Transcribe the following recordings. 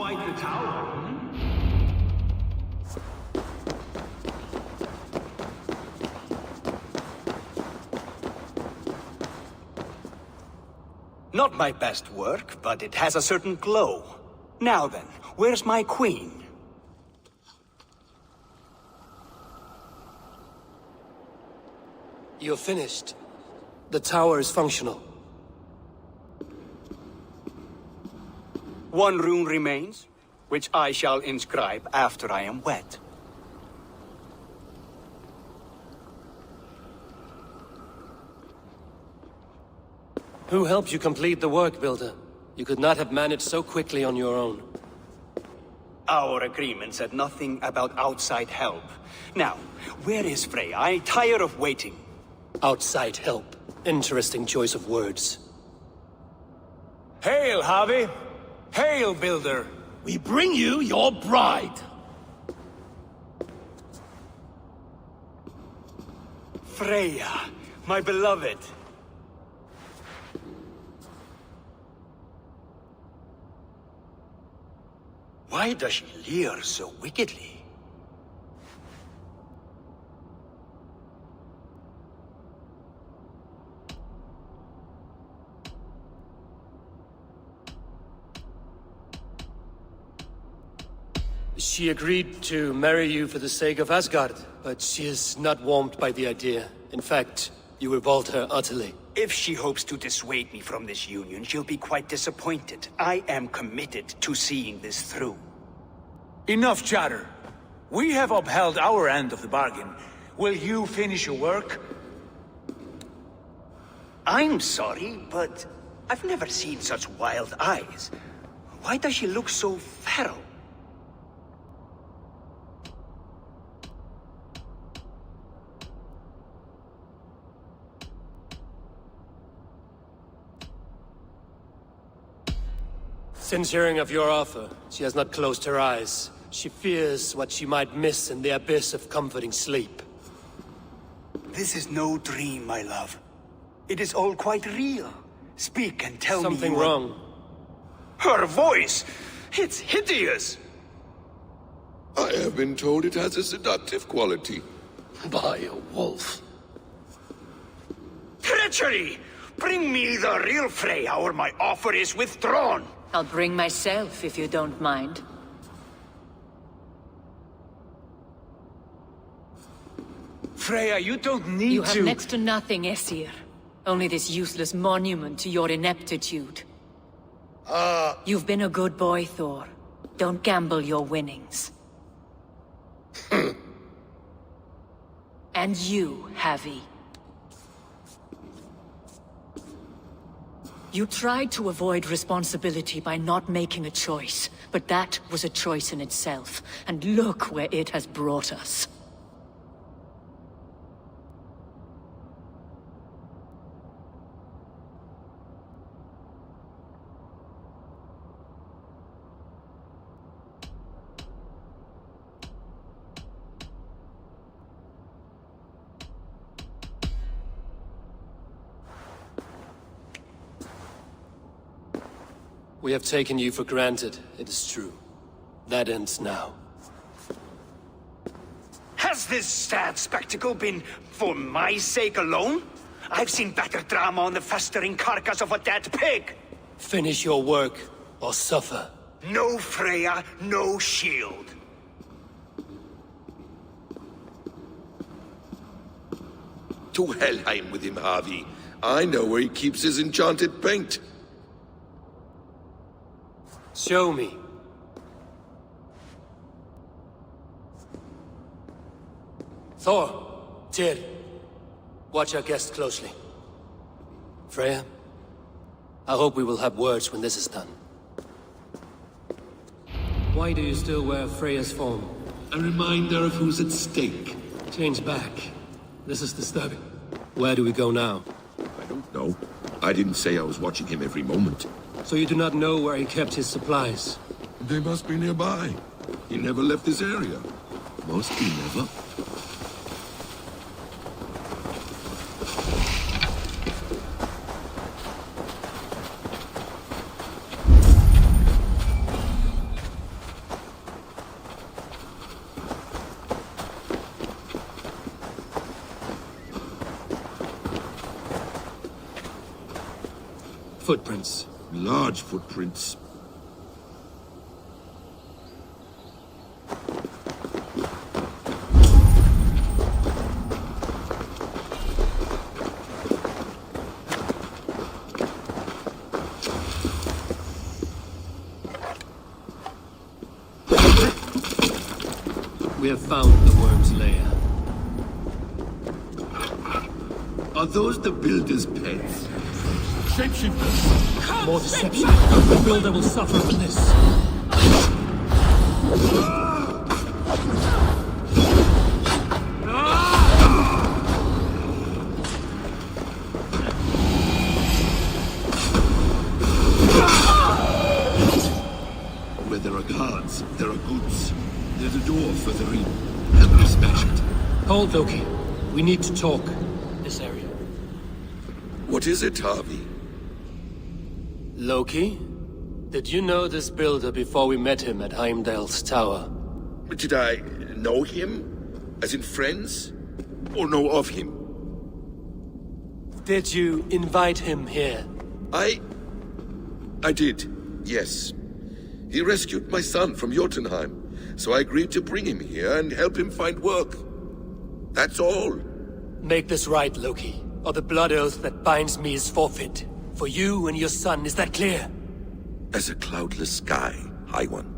fight the tower, hmm? Not my best work, but it has a certain glow. Now then, where's my queen? You're finished. The tower is functional. One rune remains, which I shall inscribe after I am wet. Who helped you complete the work, Builder? You could not have managed so quickly on your own. Our agreement said nothing about outside help. Now, where is Freya? I tire of waiting. Outside help. Interesting choice of words. Hail, Javi! Hail, Builder! We bring you your bride! Freya, my beloved. Why does she leer so wickedly? She agreed to marry you for the sake of Asgard, but she is not warmed by the idea. In fact, you revolt her utterly. If she hopes to dissuade me from this union, she'll be quite disappointed. I am committed to seeing this through. Enough chatter. We have upheld our end of the bargain. Will you finish your work? I'm sorry, but I've never seen such wild eyes. Why does she look so feral? Since hearing of your offer, she has not closed her eyes. She fears what she might miss in the abyss of comforting sleep. This is no dream, my love. It is all quite real. Speak and tell me Something you wrong. Her voice! It's hideous! I have been told it has a seductive quality. By a wolf. Treachery! Bring me the real Freya, or my offer is withdrawn! I'll bring myself, if you don't mind. Freya, you don't need You to... have next to nothing, Aesir. Only this useless monument to your ineptitude. You've been a good boy, Thor. Don't gamble your winnings. And you, Havi. You tried to avoid responsibility by not making a choice, but that was a choice in itself, and look where it has brought us. We have taken you for granted, it is true. That ends now. Has this sad spectacle been for my sake alone? I've seen better drama on the festering carcass of a dead pig! Finish your work, or suffer. No Freya, no shield. To Helheim with him, Harvey. I know where he keeps his enchanted paint. Show me. Thor, Tyr, watch our guest closely. Freya, I hope we will have words when this is done. Why do you still wear Freya's form? A reminder of who's at stake. Change back. This is disturbing. Where do we go now? I don't know. I didn't say I was watching him every moment. So you do not know where he kept his supplies? They must be nearby. He never left this area. Must be never. Footprints. Large footprints. We have found the worm's lair. Are those the builder's pets? Shapeshifters! More deception. The builder will suffer from this. Where there are guards, there are goods. There's a door further in. Help me smash it. Hold, Loki. We need to talk. This area. What is it, Harvey? Loki? Did you know this builder before we met him at Heimdall's tower? Did I know him? As in friends? Or know of him? Did you invite him here? I did, yes. He rescued my son from Jotunheim, so I agreed to bring him here and help him find work. That's all. Make this right, Loki, or the blood oath that binds me is forfeit. For you and your son, is that clear? As a cloudless sky, High One.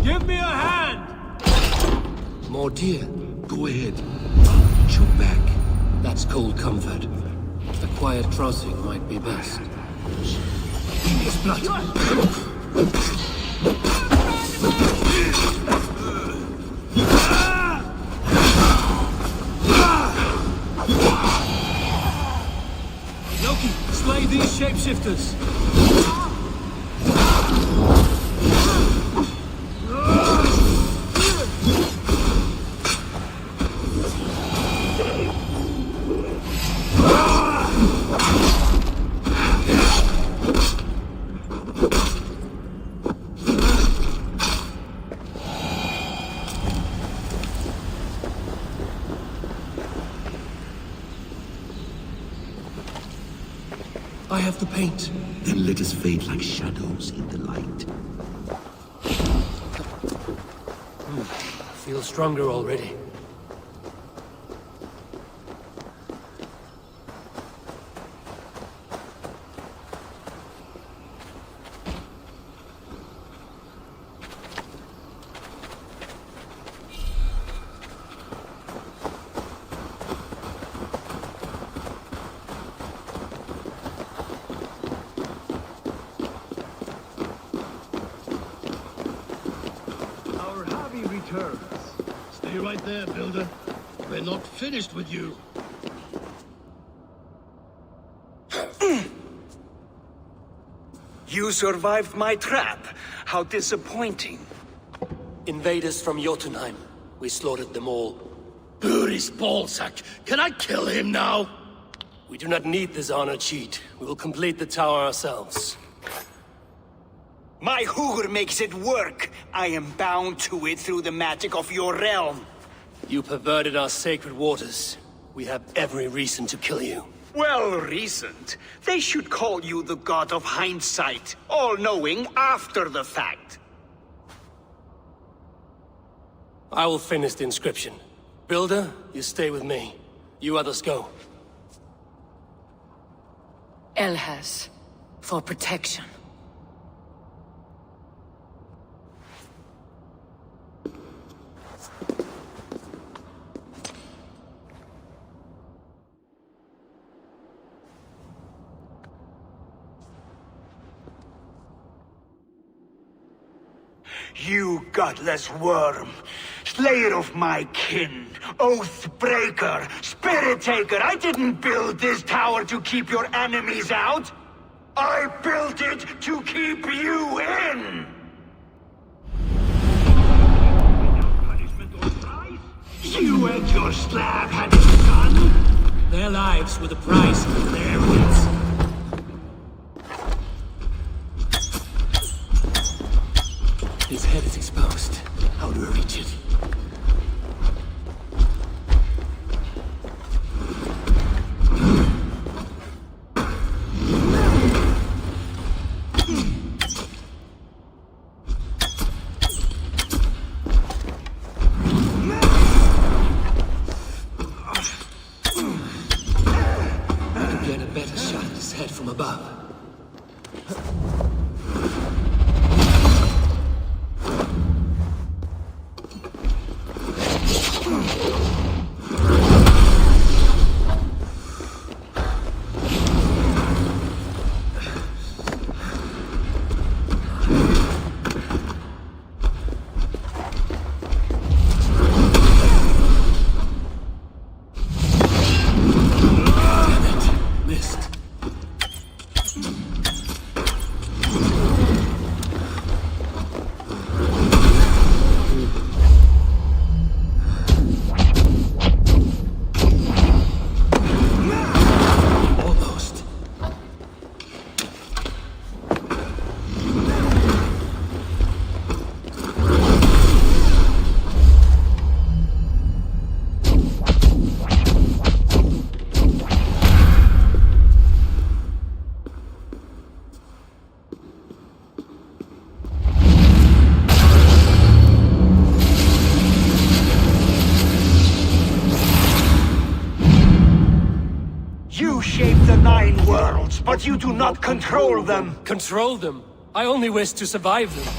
Give me a hand! More dear. Go ahead. Watch your back. That's cold comfort. A quiet trouncing might be best. His blood. Loki, slay these shapeshifters! I have the paint. Then let us fade like shadows in the light. Feel stronger already. Stay right there, Builder. We're not finished with you. You survived my trap. How disappointing. Invaders from Jotunheim. We slaughtered them all. Booty's ballsack. Can I kill him now? We do not need this honor cheat. We will complete the tower ourselves. My Hugr makes it work. I am bound to it through the magic of your realm. You perverted our sacred waters. We have every reason to kill you. Well reasoned. They should call you the god of hindsight, all-knowing after the fact. I will finish the inscription. Builder, you stay with me. You others go. Elhas, for protection. You godless worm, slayer of my kin, oath breaker, spirit taker, I didn't build this tower to keep your enemies out. I built it to keep you in! Without punishment or price? You and your slab had it done? Their lives were the price of their arrogance. His head is exposed. How do I reach it? above. You shape the 9 worlds, but you do not control them. Control them? I only wish to survive them.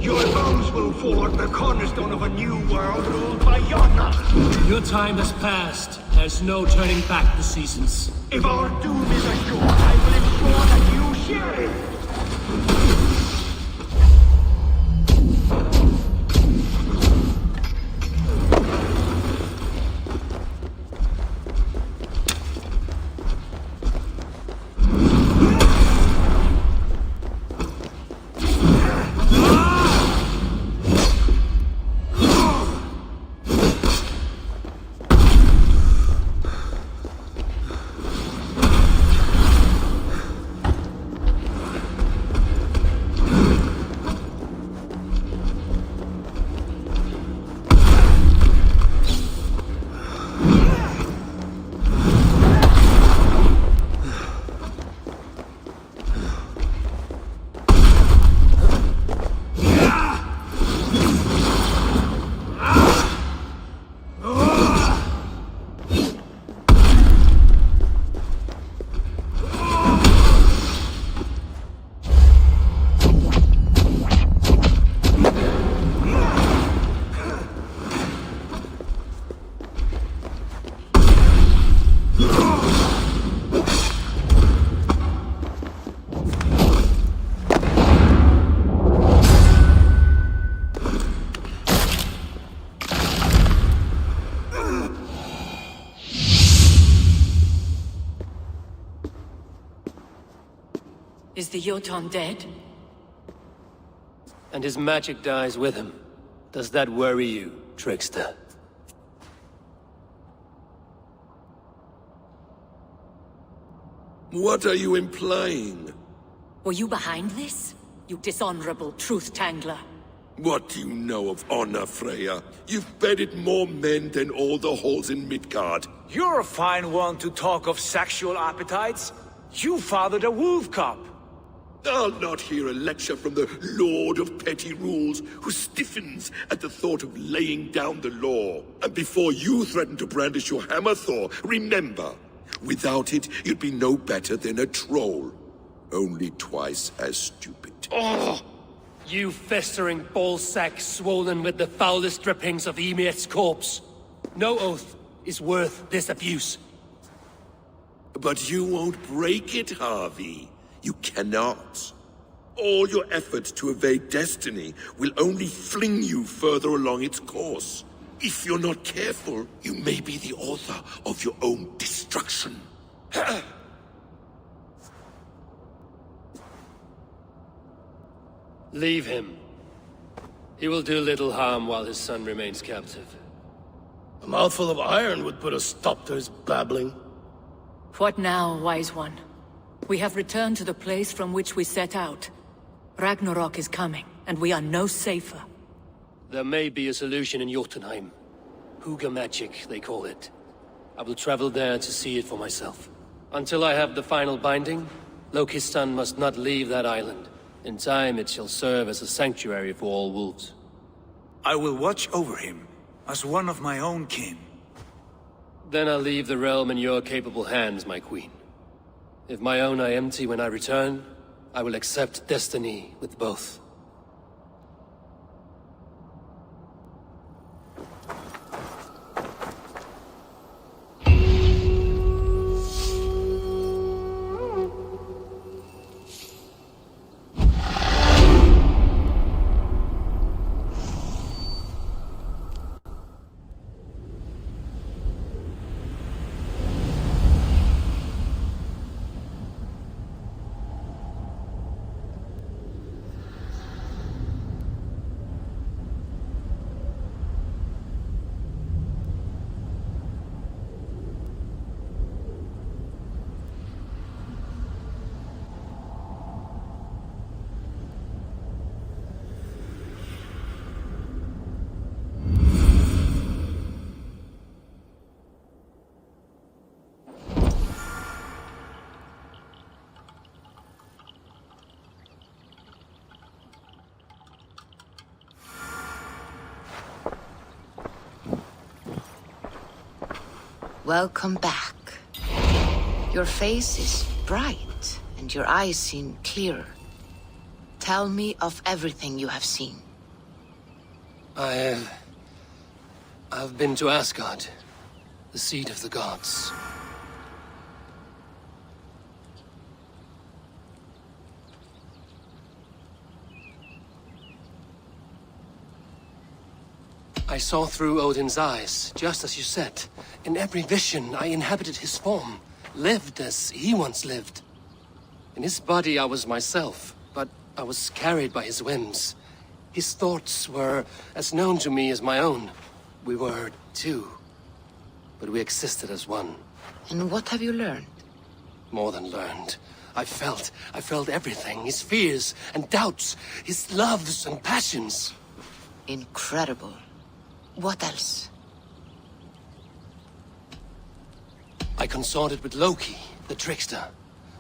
Your bones will form the cornerstone of a new world ruled by Yona. Your time has passed. There's no turning back the seasons. If our doom is assured, I will ensure that you share it. Is the Jotun dead? And his magic dies with him. Does that worry you, trickster? What are you implying? Were you behind this? You dishonorable truth-tangler. What do you know of honor, Freya? You've bedded more men than all the halls in Midgard. You're a fine one to talk of sexual appetites. You fathered a wolf cub. I'll not hear a lecture from the Lord of Petty Rules, who stiffens at the thought of laying down the law. And before you threaten to brandish your hammer, Thor, remember, without it, you'd be no better than a troll. Only twice as stupid. Oh! You festering ballsack swollen with the foulest drippings of Ymir's corpse. No oath is worth this abuse. But you won't break it, Harvey. You cannot. All your efforts to evade destiny will only fling you further along its course. If you're not careful, you may be the author of your own destruction. Leave him. He will do little harm while his son remains captive. A mouthful of iron would put a stop to his babbling. What now, Wise One? We have returned to the place from which we set out. Ragnarok is coming, and we are no safer. There may be a solution in Jotunheim. Huga magic, they call it. I will travel there to see it for myself. Until I have the final binding, Loki's son must not leave that island. In time, it shall serve as a sanctuary for all wolves. I will watch over him, as one of my own kin. Then I'll leave the realm in your capable hands, my queen. If my own are empty when I return, I will accept destiny with both. Welcome back. Your face is bright, and your eyes seem clearer. Tell me of everything you have seen. I've been to Asgard, the seat of the gods. I saw through Odin's eyes, just as you said. In every vision, I inhabited his form, lived as he once lived. In his body, I was myself, but I was carried by his whims. His thoughts were as known to me as my own. We were two, but we existed as one. And what have you learned? More than learned. I felt everything. His fears and doubts, his loves and passions. Incredible. What else? I consorted with Loki, the trickster.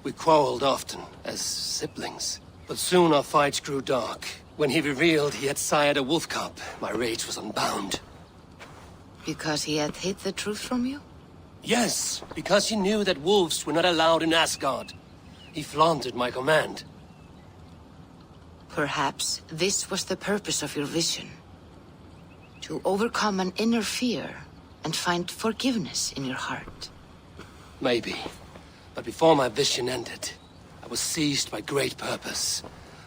We quarreled often, as siblings. But soon our fights grew dark. When he revealed he had sired a wolf cub, my rage was unbound. Because he had hid the truth from you? Yes, because he knew that wolves were not allowed in Asgard. He flaunted my command. Perhaps this was the purpose of your vision. To overcome an inner fear and find forgiveness in your heart. Maybe. But before my vision ended, I was seized by great purpose.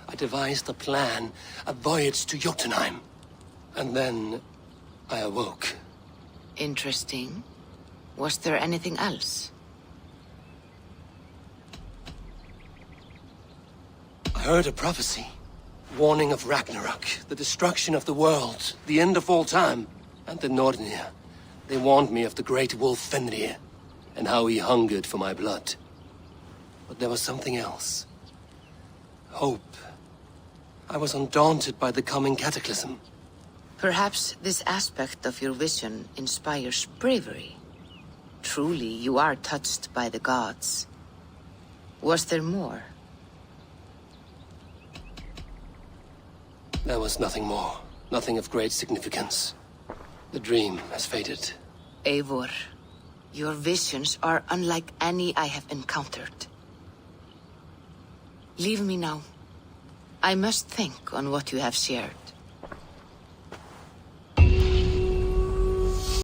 I devised a plan, a voyage to Jotunheim. And then I awoke. Interesting. Was there anything else? I heard a prophecy. Warning of Ragnarok, the destruction of the world, the end of all time. And the Nornir. They warned me of the great wolf Fenrir, and how he hungered for my blood. But there was something else. Hope. I was undaunted by the coming cataclysm. Perhaps this aspect of your vision inspires bravery. Truly, you are touched by the gods. Was there more? There was nothing more. Nothing of great significance. The dream has faded. Eivor, your visions are unlike any I have encountered. Leave me now. I must think on what you have shared.